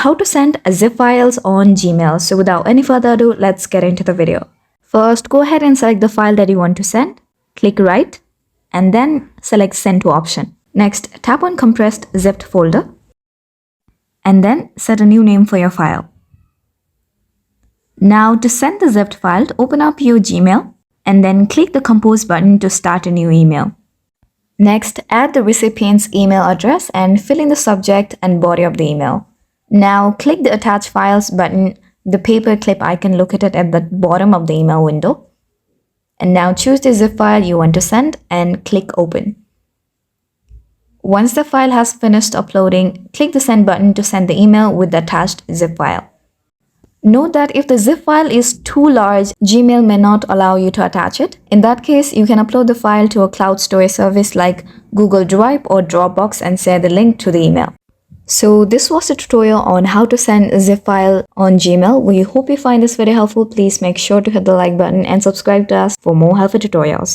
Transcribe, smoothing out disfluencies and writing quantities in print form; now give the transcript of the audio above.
how to send zip files on Gmail. So without any further ado, let's get into the video. First, go ahead and select the file that you want to send. Click Write and then select Send to option. Next, tap on Compressed Zipped folder and then set a new name for your file. Now to send the zipped file, open up your Gmail and then click the Compose button to start a new email. Next, add the recipient's email address and fill in the subject and body of the email. Now click the Attach Files button, the paper clip icon located at the bottom of the email window. And now choose the zip file you want to send and click Open. Once the file has finished uploading, click the Send button to send the email with the attached zip file. Note that if the zip file is too large, Gmail may not allow you to attach it. In that case, you can upload the file to a cloud storage service like Google Drive or Dropbox and share the link to the email. So this was the tutorial on how to send a zip file on Gmail. We hope you find this very helpful. Please make sure to hit the like button and subscribe to us for more helpful tutorials.